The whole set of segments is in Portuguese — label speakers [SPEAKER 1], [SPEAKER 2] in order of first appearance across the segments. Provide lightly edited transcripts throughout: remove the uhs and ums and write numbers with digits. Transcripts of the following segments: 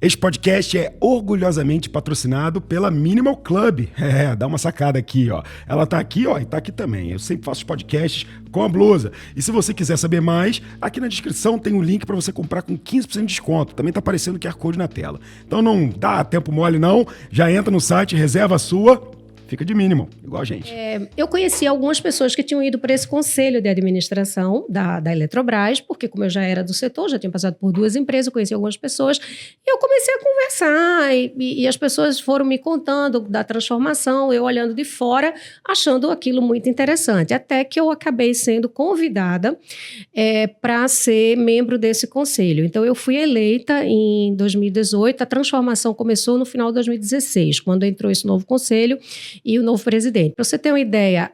[SPEAKER 1] Este podcast é orgulhosamente patrocinado pela Minimal Club. Dá uma sacada aqui, ó. Ela tá aqui, ó, e tá aqui também. Eu sempre faço podcasts com a blusa. E se você quiser saber mais, aqui na descrição tem um link para você comprar com 15% de desconto. Também tá aparecendo o QR Code na tela. Então não dá tempo mole não, já entra no site, reserva a sua. Fica de mínimo, igual a gente.
[SPEAKER 2] Eu conheci algumas pessoas que tinham ido para esse conselho de administração da Eletrobras, porque como eu já era do setor, já tinha passado por 2 empresas, eu conheci algumas pessoas, e eu comecei a conversar, e as pessoas foram me contando da transformação, eu olhando de fora, achando aquilo muito interessante, até que eu acabei sendo convidada para ser membro desse conselho. Então, eu fui eleita em 2018, a transformação começou no final de 2016, quando entrou esse novo conselho, e o novo presidente. Para você ter uma ideia,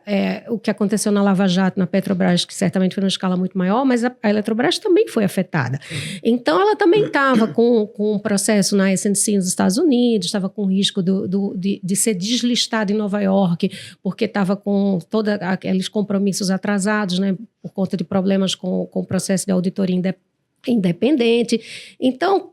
[SPEAKER 2] o que aconteceu na Lava Jato, na Petrobras, que certamente foi numa escala muito maior, mas a Eletrobras também foi afetada. Então, ela também estava com um processo na SEC nos Estados Unidos, estava com risco de ser deslistada em Nova York, porque estava com todos aqueles compromissos atrasados, né, por conta de problemas com o processo de auditoria independente. Então,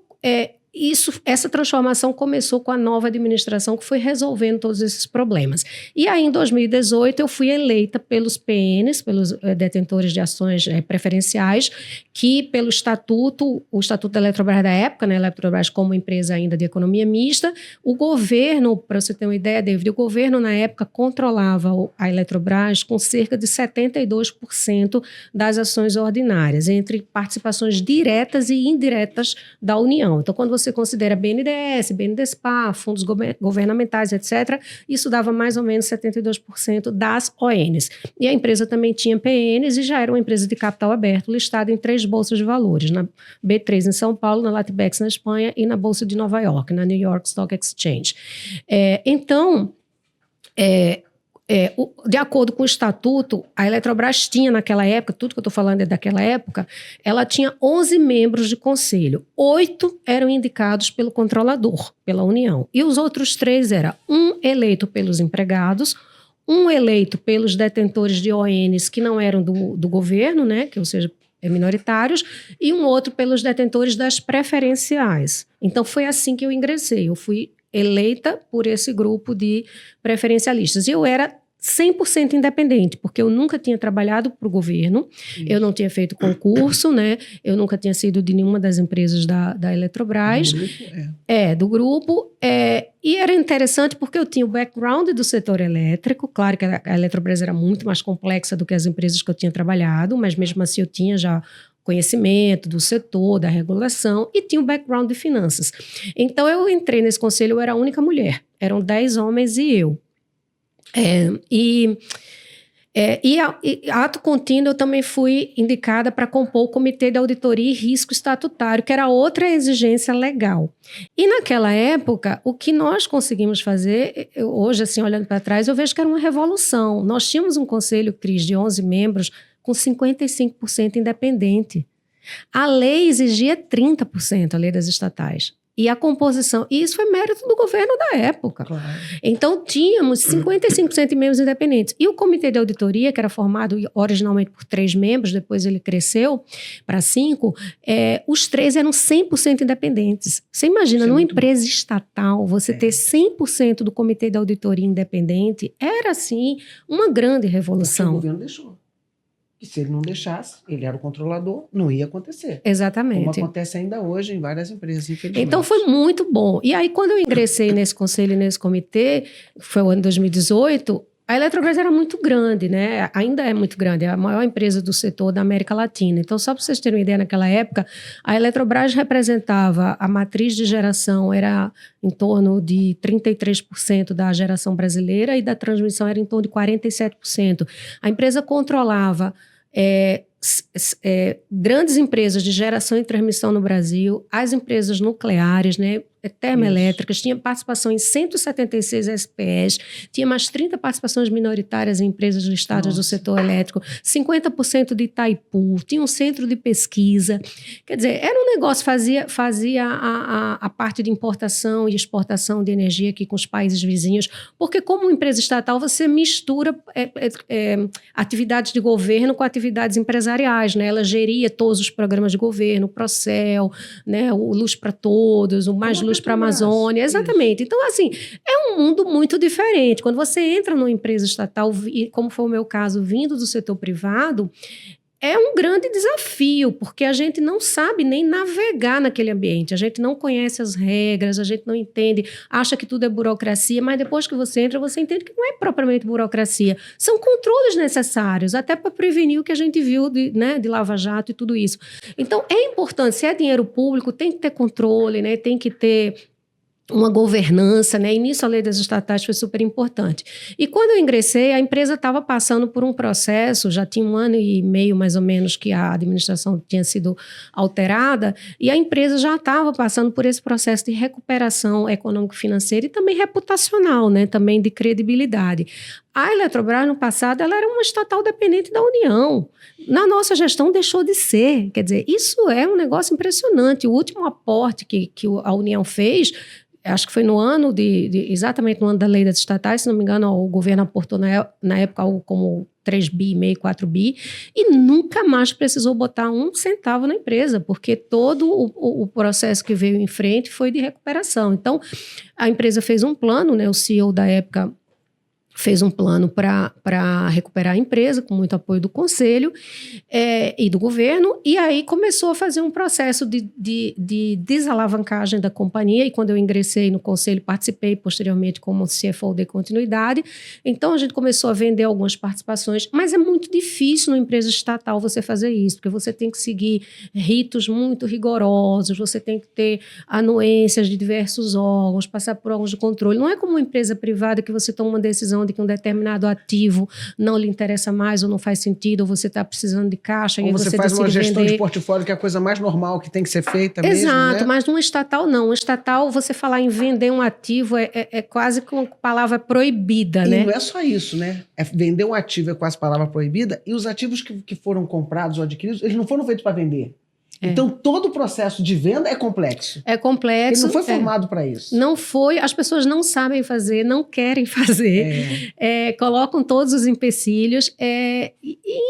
[SPEAKER 2] essa transformação começou com a nova administração que foi resolvendo todos esses problemas. E aí, em 2018, eu fui eleita pelos PNs, pelos detentores de ações preferenciais, que pelo estatuto, o estatuto da Eletrobras da época, né, Eletrobras como empresa ainda de economia mista, o governo, para você ter uma ideia, David, o governo na época controlava a Eletrobras com cerca de 72% das ações ordinárias, entre participações diretas e indiretas da União. Então, quando você considera BNDES, BNDESPA, fundos governamentais, etc., isso dava mais ou menos 72% das ONs. E a empresa também tinha PNs e já era uma empresa de capital aberto, listada em 3 bolsas de valores, na B3 em São Paulo, na Latbex na Espanha e na Bolsa de Nova York, na New York Stock Exchange. De acordo com o estatuto, a Eletrobras tinha naquela época, tudo que eu estou falando é daquela época, ela tinha 11 membros de conselho. 8 eram indicados pelo controlador, pela União. E os outros 3 eram um eleito pelos empregados, um eleito pelos detentores de ONs que não eram do governo, né, ou seja, minoritários, e um outro pelos detentores das preferenciais. Então, foi assim que eu ingressei. Eu fui eleita por esse grupo de preferencialistas. E eu era 100% independente, porque eu nunca tinha trabalhado para o governo, eu não tinha feito concurso, né? Eu nunca tinha sido de nenhuma das empresas da Eletrobras. Do grupo. E era interessante porque eu tinha o background do setor elétrico, claro que a Eletrobras era muito mais complexa do que as empresas que eu tinha trabalhado, mas mesmo assim eu tinha já conhecimento do setor, da regulação, e tinha um background de finanças. Então, eu entrei nesse conselho, eu era a única mulher. Eram 10 homens e eu. Ato contínuo, eu também fui indicada para compor o Comitê de Auditoria e Risco Estatutário, que era outra exigência legal. E naquela época, o que nós conseguimos fazer, hoje, assim, olhando para trás, eu vejo que era uma revolução. Nós tínhamos um conselho, Cris, de 11 membros, com 55% independente. A lei exigia 30%, a lei das estatais. E a composição, e isso foi mérito do governo da época. Claro. Então, tínhamos 55% de membros independentes. E o Comitê de Auditoria, que era formado originalmente por 3 membros, depois ele cresceu para 5, os 3 eram 100% independentes. Você imagina, numa empresa estatal, você ter 100% do Comitê de Auditoria independente, era, assim, uma grande revolução.
[SPEAKER 3] Porque o governo deixou. E se ele não deixasse, ele era o controlador, não ia acontecer.
[SPEAKER 2] Exatamente.
[SPEAKER 3] Como acontece ainda hoje em várias empresas, infelizmente.
[SPEAKER 2] Então, foi muito bom. E aí, quando eu ingressei nesse conselho, nesse comitê, foi o ano de 2018, a Eletrobras era muito grande, né? Ainda é muito grande, é a maior empresa do setor da América Latina. Então, só para vocês terem uma ideia, naquela época, a Eletrobras representava, a matriz de geração era em torno de 33% da geração brasileira e da transmissão era em torno de 47%. A empresa controlava grandes empresas de geração e transmissão no Brasil, as empresas nucleares, né, termoelétricas, tinha participação em 176 SPEs, tinha mais 30 participações minoritárias em empresas listadas do setor elétrico, 50% de Itaipu, tinha um centro de pesquisa. Quer dizer, era um negócio, fazia a parte de importação e exportação de energia aqui com os países vizinhos, porque como empresa estatal você mistura atividades de governo com atividades empresariais empresariais, né? Ela geria todos os programas de governo, o Procel, né? O Luz para Todos, o Mais Luz para a Amazônia. Exatamente. Então, assim, é um mundo muito diferente. Quando você entra numa empresa estatal, como foi o meu caso, vindo do setor privado, é um grande desafio, porque a gente não sabe nem navegar naquele ambiente, a gente não conhece as regras, a gente não entende, acha que tudo é burocracia, mas depois que você entra, você entende que não é propriamente burocracia, são controles necessários, até para prevenir o que a gente viu de Lava Jato e tudo isso. Então, é importante, se é dinheiro público, tem que ter controle, né? Tem que ter uma governança, né? E nisso a lei das estatais foi super importante. E quando eu ingressei, a empresa estava passando por um processo, já tinha 1 ano e meio mais ou menos que a administração tinha sido alterada, e a empresa já estava passando por esse processo de recuperação econômico-financeira e também reputacional, né? Também de credibilidade. A Eletrobras, no passado, ela era uma estatal dependente da União. Na nossa gestão, deixou de ser. Quer dizer, isso é um negócio impressionante. O último aporte que a União fez, acho que foi no ano exatamente no ano da lei das estatais, se não me engano, o governo aportou na época algo como 3 bi, meio, 4 bi, e nunca mais precisou botar 1 centavo na empresa, porque todo o processo que veio em frente foi de recuperação. Então, a empresa fez um plano, né, o CEO da época fez um plano para recuperar a empresa, com muito apoio do conselho e do governo, e aí começou a fazer um processo de desalavancagem da companhia, e quando eu ingressei no conselho, participei posteriormente como CFO de continuidade, então a gente começou a vender algumas participações, mas é muito difícil numa empresa estatal você fazer isso, porque você tem que seguir ritos muito rigorosos, você tem que ter anuências de diversos órgãos, passar por órgãos de controle, não é como uma empresa privada que você toma uma decisão de que um determinado ativo não lhe interessa mais ou não faz sentido, ou você está precisando de caixa
[SPEAKER 3] ou
[SPEAKER 2] e
[SPEAKER 3] você
[SPEAKER 2] você
[SPEAKER 3] faz uma gestão
[SPEAKER 2] vender.
[SPEAKER 3] de portfólio, que é a coisa mais normal que tem que ser feita mesmo,
[SPEAKER 2] Exato,
[SPEAKER 3] né?
[SPEAKER 2] mas num estatal não. Um estatal, você falar em vender um ativo é quase com palavra proibida,
[SPEAKER 3] E
[SPEAKER 2] né?
[SPEAKER 3] não é só isso, né? Vender um ativo é quase palavra proibida, e os ativos que foram comprados ou adquiridos, eles não foram feitos para vender. Então, todo o processo de venda é complexo.
[SPEAKER 2] É complexo.
[SPEAKER 3] Ele não foi formado para isso.
[SPEAKER 2] Não foi, as pessoas não sabem fazer, não querem fazer, colocam todos os empecilhos,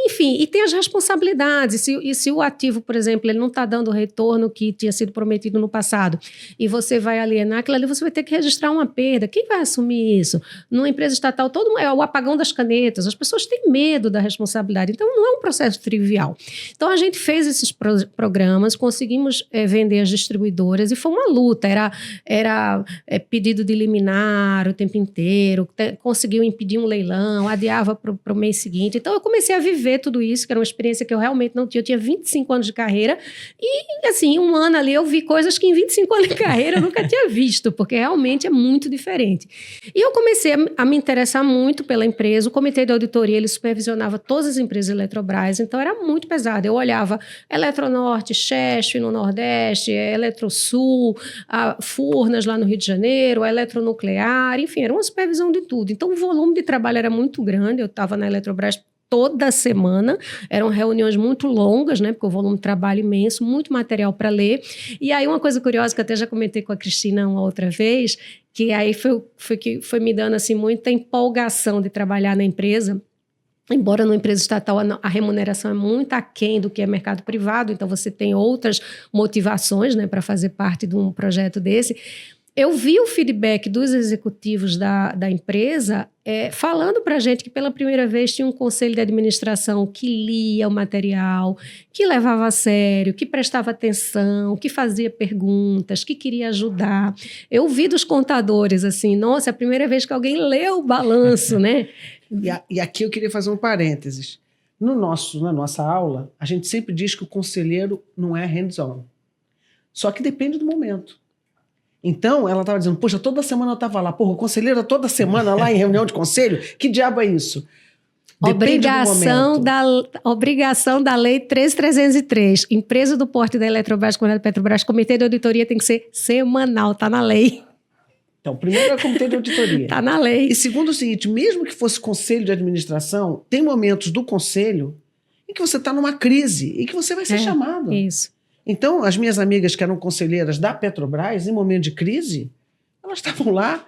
[SPEAKER 2] enfim, e tem as responsabilidades. E se o ativo, por exemplo, ele não está dando o retorno que tinha sido prometido no passado, e você vai alienar aquilo ali, você vai ter que registrar uma perda. Quem vai assumir isso? Numa empresa estatal, é o apagão das canetas, as pessoas têm medo da responsabilidade, então não é um processo trivial. Então a gente fez esses programas, conseguimos vender as distribuidoras e foi uma luta, era pedido de liminar o tempo inteiro, conseguiu impedir um leilão, adiava para o mês seguinte. Então eu comecei a viver tudo isso, que era uma experiência que eu realmente não tinha. Eu tinha 25 anos de carreira e assim, 1 ano ali eu vi coisas que em 25 anos de carreira eu nunca tinha visto, porque realmente é muito diferente. E eu comecei a me interessar muito pela empresa. O comitê de auditoria, ele supervisionava todas as empresas Eletrobras, então era muito pesado. Eu olhava Eletronorte, Chesf no Nordeste, a Eletrosul, a Furnas lá no Rio de Janeiro, a Eletronuclear, enfim, era uma supervisão de tudo. Então o volume de trabalho era muito grande, eu estava na Eletrobras toda semana, eram reuniões muito longas, né, porque o volume de trabalho imenso, muito material para ler. E aí uma coisa curiosa que eu até já comentei com a Cristina uma outra vez, que aí foi me dando assim muita empolgação de trabalhar na empresa. Embora numa empresa estatal a remuneração é muito aquém do que é mercado privado, então você tem outras motivações, né, para fazer parte de um projeto desse. Eu vi o feedback dos executivos da empresa falando para a gente que pela primeira vez tinha um conselho de administração que lia o material, que levava a sério, que prestava atenção, que fazia perguntas, que queria ajudar. Eu vi dos contadores assim, nossa, é a primeira vez que alguém leu o balanço, né?
[SPEAKER 3] E aqui eu queria fazer um parênteses. Na nossa aula, a gente sempre diz que o conselheiro não é hands-on. Só que depende do momento. Então, ela estava dizendo, poxa, toda semana eu estava lá. Porra, o conselheiro toda semana lá em reunião de conselho? Que diabo é isso? Depende do momento.
[SPEAKER 2] Obrigação da lei 13.303. Empresa do porte da Eletrobras, como é da Petrobras, comitê de auditoria tem que ser semanal, está na lei.
[SPEAKER 3] Então, primeiro é o comitê de auditoria.
[SPEAKER 2] Está na lei.
[SPEAKER 3] E segundo o seguinte, mesmo que fosse conselho de administração, tem momentos do conselho em que você está numa crise e que você vai ser chamado.
[SPEAKER 2] Isso.
[SPEAKER 3] Então, as minhas amigas que eram conselheiras da Petrobras, em momento de crise, elas estavam lá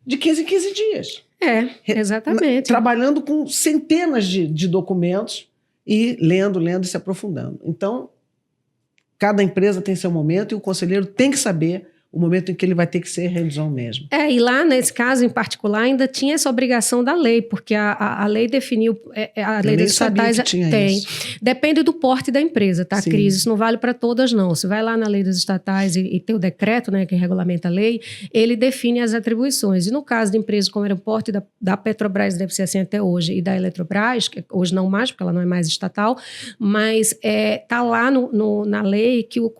[SPEAKER 3] de 15 em 15 dias.
[SPEAKER 2] Exatamente.
[SPEAKER 3] Trabalhando com centenas de documentos e lendo e se aprofundando. Então, cada empresa tem seu momento e o conselheiro tem que saber o momento em que ele vai ter que ser hands-on mesmo.
[SPEAKER 2] E lá, nesse caso em particular, ainda tinha essa obrigação da lei, porque a lei definiu, a lei das estatais tem. Isso. Depende do porte da empresa, tá,
[SPEAKER 3] Sim.
[SPEAKER 2] Cris? Isso não vale para todas, não. Você vai lá na lei das estatais e tem o decreto, né, que regulamenta a lei, ele define as atribuições. E no caso de empresas como era o porte da Petrobras, deve ser assim até hoje, e da Eletrobras, que hoje não mais, porque ela não é mais estatal, mas tá lá na lei que o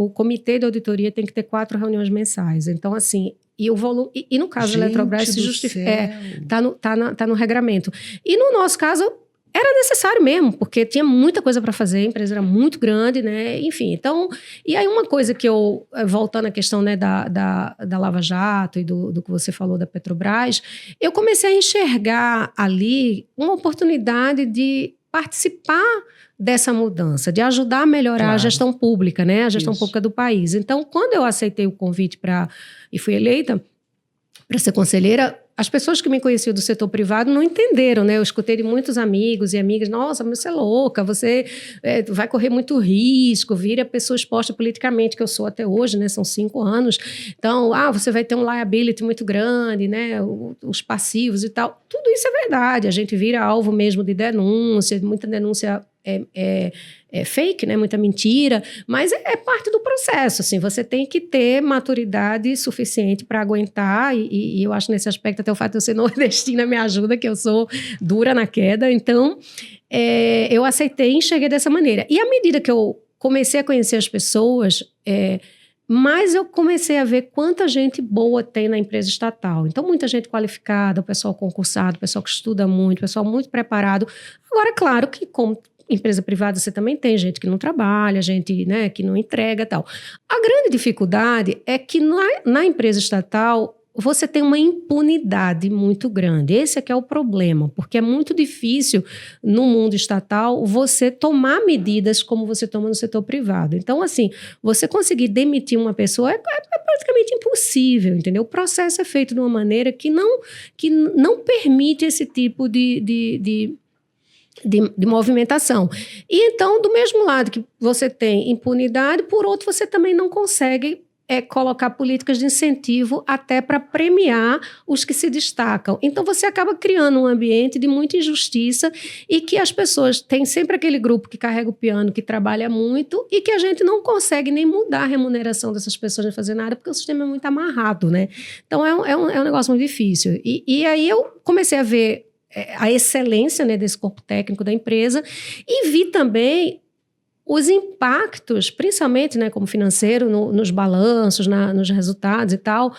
[SPEAKER 2] comitê de auditoria tem que ter 4 reuniões mensais. Então, assim, e o volume. E no caso da Eletrobras se justifica. Tá no regramento. E no nosso caso, era necessário mesmo, porque tinha muita coisa para fazer, a empresa era muito grande, né? Enfim, então. E aí, uma coisa que eu, voltando à questão, né, da Lava Jato e do que você falou da Petrobras, eu comecei a enxergar ali uma oportunidade de participar dessa mudança, de ajudar a melhorar a gestão pública, né? A gestão pública do país. Então, quando eu aceitei o convite e fui eleita para ser conselheira, as pessoas que me conheciam do setor privado não entenderam, né? Eu escutei de muitos amigos e amigas, nossa, mas você é louca, você vai correr muito risco, vira pessoa exposta politicamente, que eu sou até hoje, né? São 5 anos. Então, você vai ter um liability muito grande, né? Os passivos e tal. Tudo isso é verdade. A gente vira alvo mesmo de denúncia, muita denúncia fake, né? Muita mentira, mas é parte do processo, assim, você tem que ter maturidade suficiente para aguentar e eu acho nesse aspecto até o fato de eu ser nordestina me ajuda, que eu sou dura na queda, então eu aceitei e enxerguei dessa maneira. E à medida que eu comecei a conhecer as pessoas, mas eu comecei a ver quanta gente boa tem na empresa estatal. Então, muita gente qualificada, o pessoal concursado, o pessoal que estuda muito, o pessoal muito preparado. Agora, claro que como empresa privada você também tem gente que não trabalha, gente, né, que não entrega e tal. A grande dificuldade é que na empresa estatal você tem uma impunidade muito grande. Esse é que é o problema, porque é muito difícil no mundo estatal você tomar medidas como você toma no setor privado. Então, assim, você conseguir demitir uma pessoa é praticamente impossível, entendeu? O processo é feito de uma maneira que não permite esse tipo de movimentação. E então, do mesmo lado que você tem impunidade, por outro, você também não consegue colocar políticas de incentivo até para premiar os que se destacam. Então, você acaba criando um ambiente de muita injustiça e que as pessoas têm sempre aquele grupo que carrega o piano, que trabalha muito e que a gente não consegue nem mudar a remuneração dessas pessoas, nem fazer nada, porque o sistema é muito amarrado, né? Então, é um negócio muito difícil. E aí eu comecei a ver a excelência, né, desse corpo técnico da empresa e vi também os impactos, principalmente, né, como financeiro, nos balanços, nos resultados e tal,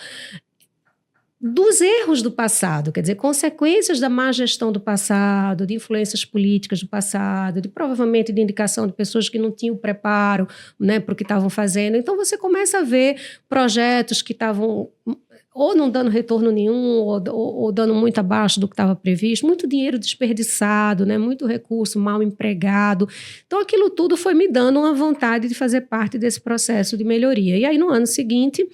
[SPEAKER 2] dos erros do passado, quer dizer, consequências da má gestão do passado, de influências políticas do passado, provavelmente de indicação de pessoas que não tinham preparo, né, para o que estavam fazendo. Então, você começa a ver projetos que estavam ou não dando retorno nenhum, ou dando muito abaixo do que estava previsto, muito dinheiro desperdiçado, né? Muito recurso mal empregado. Então, aquilo tudo foi me dando uma vontade de fazer parte desse processo de melhoria. E aí, no ano seguinte,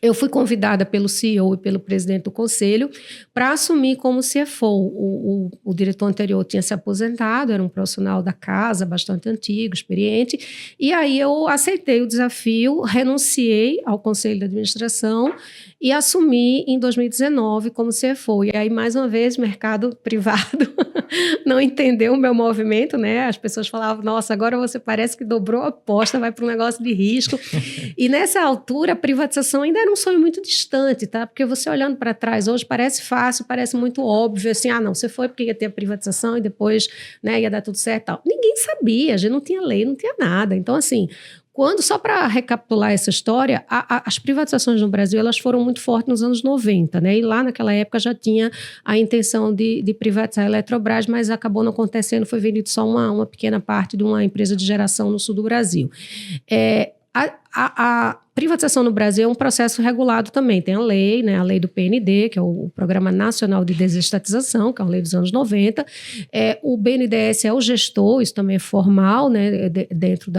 [SPEAKER 2] eu fui convidada pelo CEO e pelo presidente do conselho para assumir como CFO. O diretor anterior tinha se aposentado, era um profissional da casa, bastante antigo, experiente, e aí eu aceitei o desafio, renunciei ao conselho de administração e assumi em 2019 como CFO. E aí, mais uma vez, mercado privado não entendeu o meu movimento, né? As pessoas falavam, nossa, agora você parece que dobrou a aposta, vai para um negócio de risco. E nessa altura, a privatização ainda era um sonho muito distante, tá? Porque você olhando para trás hoje parece fácil, parece muito óbvio, assim, não, você foi porque ia ter a privatização e depois, né, ia dar tudo certo e tal. Ninguém sabia, a gente não tinha lei, não tinha nada. Então, assim, só para recapitular essa história, as privatizações no Brasil elas foram muito fortes nos anos 90, né? E lá naquela época já tinha a intenção de privatizar a Eletrobras, mas acabou não acontecendo, foi vendido só uma pequena parte de uma empresa de geração no sul do Brasil. A privatização no Brasil é um processo regulado também. Tem a lei, né, a lei do PND, que é o Programa Nacional de Desestatização, que é uma lei dos anos 90. O BNDES é o gestor, isso também é formal, né, dentro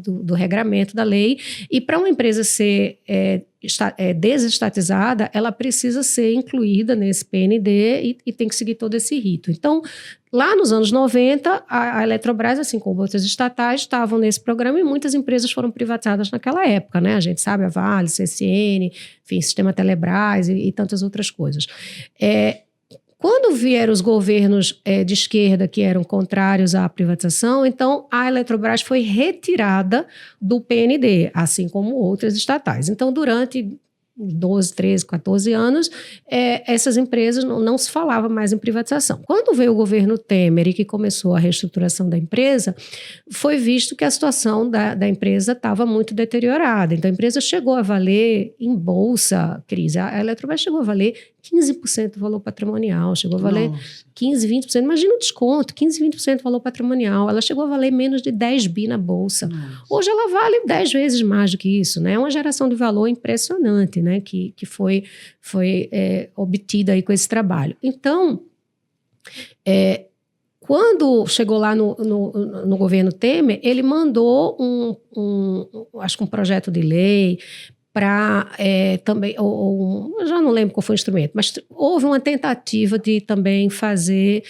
[SPEAKER 2] do regramento da lei. E para uma empresa ser desestatizada, ela precisa ser incluída nesse PND e tem que seguir todo esse rito. Então, Lá nos anos 90, a Eletrobras, assim como outras estatais, estavam nesse programa e muitas empresas foram privatizadas naquela época, né? A gente sabe, a Vale, CSN, enfim, Sistema Telebrás e tantas outras coisas. Quando vieram os governos de esquerda que eram contrários à privatização, então a Eletrobras foi retirada do PND, assim como outras estatais. Então, durante 12, 13, 14 anos, essas empresas não se falava mais em privatização. Quando veio o governo Temer e que começou a reestruturação da empresa, foi visto que a situação da empresa estava muito deteriorada. Então, a empresa chegou a valer em bolsa, Cris, a Eletrobras chegou a valer 15% do valor patrimonial, chegou a valer 15, 20%, imagina o desconto, 15, 20% do valor patrimonial, ela chegou a valer menos de 10 bi na bolsa. Hoje ela vale 10 vezes mais do que isso, né? É uma geração de valor impressionante, né? Que foi obtida aí com esse trabalho. Então, quando chegou lá no governo Temer, ele mandou acho que um projeto de lei para também, eu já não lembro qual foi o instrumento, mas houve uma tentativa de também fazer,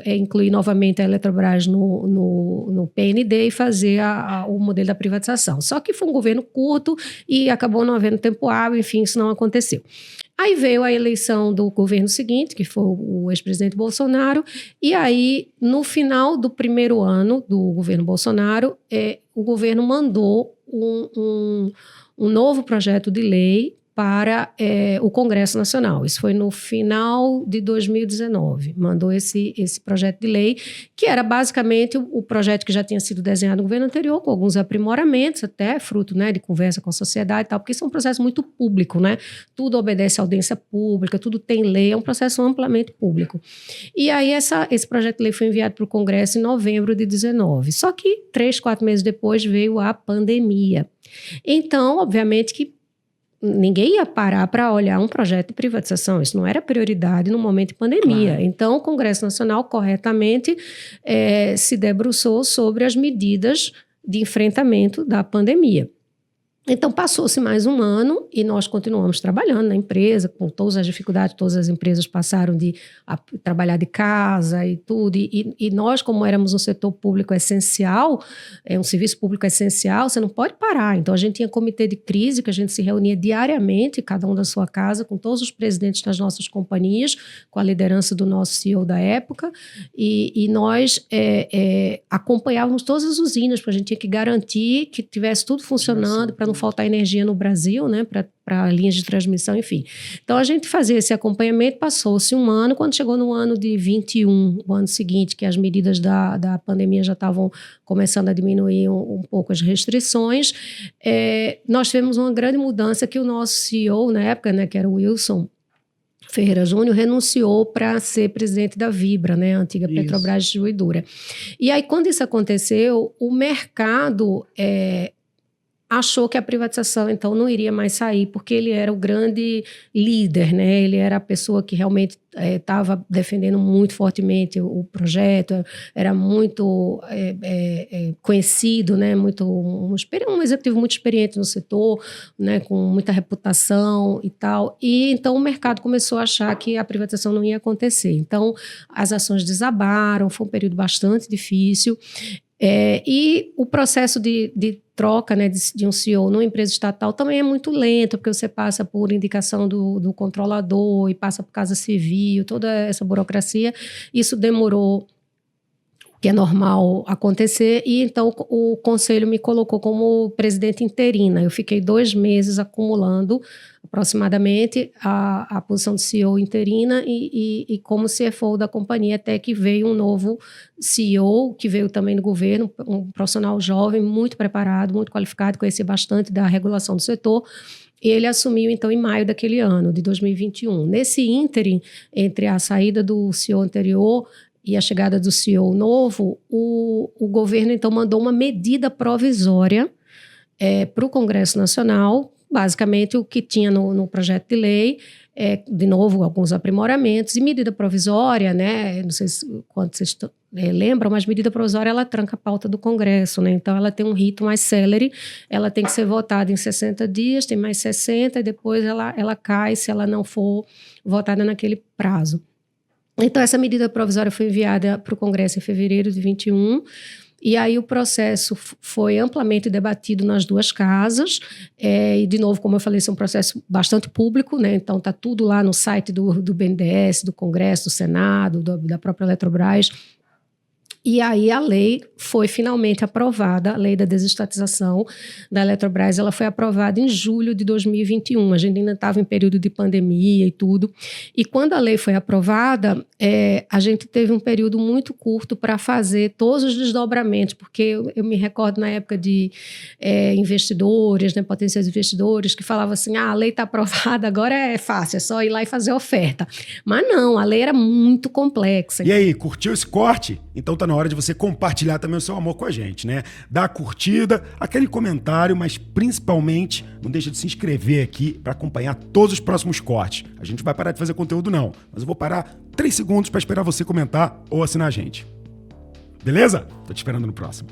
[SPEAKER 2] incluir novamente a Eletrobras no PND e fazer o modelo da privatização. Só que foi um governo curto e acabou não havendo tempo hábil, enfim, isso não aconteceu. Aí veio a eleição do governo seguinte, que foi o ex-presidente Bolsonaro, e aí, no final do primeiro ano do governo Bolsonaro, o governo mandou um novo projeto de lei para o Congresso Nacional. Isso foi no final de 2019. Mandou esse projeto de lei, que era basicamente o projeto que já tinha sido desenhado no governo anterior, com alguns aprimoramentos, até fruto, né, de conversa com a sociedade e tal, porque isso é um processo muito público, né? Tudo obedece à audiência pública, tudo tem lei, é um processo amplamente público. E aí esse projeto de lei foi enviado para o Congresso em novembro de 2019. Só que 3, 4 meses depois veio a pandemia. Então, obviamente que ninguém ia parar para olhar um projeto de privatização. Isso não era prioridade no momento de pandemia. Claro. Então, o Congresso Nacional corretamente se debruçou sobre as medidas de enfrentamento da pandemia. Então, passou-se mais um ano e nós continuamos trabalhando na empresa, com todas as dificuldades, todas as empresas passaram a trabalhar de casa e tudo, e nós, como éramos um setor público essencial, um serviço público essencial, você não pode parar. Então, a gente tinha comitê de crise, que a gente se reunia diariamente, cada um da sua casa, com todos os presidentes das nossas companhias, com a liderança do nosso CEO da época, e nós acompanhávamos todas as usinas, porque a gente tinha que garantir que tivesse tudo funcionando, para não faltar energia no Brasil, né, para linhas de transmissão, enfim. Então, a gente fazia esse acompanhamento, passou-se um ano, quando chegou no ano de 21, o ano seguinte, que as medidas da pandemia já estavam começando a diminuir um pouco as restrições, nós tivemos uma grande mudança que o nosso CEO, na época, né, que era o Wilson Ferreira Júnior, renunciou para ser presidente da Vibra, né, a antiga Petrobras Distribuidora. E aí, quando isso aconteceu, o mercado achou que a privatização, então, não iria mais sair, porque ele era o grande líder, né? Ele era a pessoa que realmente estava defendendo muito fortemente o projeto, era muito conhecido, né? Um executivo muito experiente no setor, né? Com muita reputação e tal. E, então, o mercado começou a achar que a privatização não ia acontecer. Então, as ações desabaram, foi um período bastante difícil. E o processo de troca, né, de um CEO numa empresa estatal também é muito lento, porque você passa por indicação do controlador e passa por Casa Civil, toda essa burocracia. Isso demorou, que é normal acontecer, e então o conselho me colocou como presidente interina. Eu fiquei 2 meses acumulando aproximadamente a posição de CEO interina e como CFO da companhia, até que veio um novo CEO, que veio também do governo, um profissional jovem, muito preparado, muito qualificado, conhecia bastante da regulação do setor. E ele assumiu, então, em maio daquele ano, de 2021. Nesse ínterim, entre a saída do CEO anterior e a chegada do CEO novo, o governo, então, mandou uma medida provisória para o Congresso Nacional, basicamente o que tinha no projeto de lei, de novo, alguns aprimoramentos, e medida provisória, né, não sei quanto vocês lembram, mas medida provisória, ela tranca a pauta do Congresso, né, então ela tem um rito mais célere, ela tem que ser votada em 60 dias, tem mais 60, e depois ela cai se ela não for votada naquele prazo. Então, essa medida provisória foi enviada para o Congresso em fevereiro de 21, e aí o processo foi amplamente debatido nas duas casas, e de novo, como eu falei, esse é um processo bastante público, né? Então está tudo lá no site do BNDES, do Congresso, do Senado, da própria Eletrobras. E aí a lei foi finalmente aprovada, a lei da desestatização da Eletrobras, ela foi aprovada em julho de 2021, a gente ainda estava em período de pandemia e tudo, e quando a lei foi aprovada, a gente teve um período muito curto para fazer todos os desdobramentos, porque eu me recordo na época de investidores, né, potenciais investidores, que falavam assim, a lei está aprovada, agora é fácil, é só ir lá e fazer oferta. Mas não, a lei era muito complexa.
[SPEAKER 1] E aí, curtiu esse corte? Então tá na hora de você compartilhar também o seu amor com a gente, né? Dá a curtida, aquele comentário, mas principalmente não deixa de se inscrever aqui para acompanhar todos os próximos cortes. A gente não vai parar de fazer conteúdo não, mas eu vou parar 3 segundos para esperar você comentar ou assinar a gente. Beleza? Tô te esperando no próximo.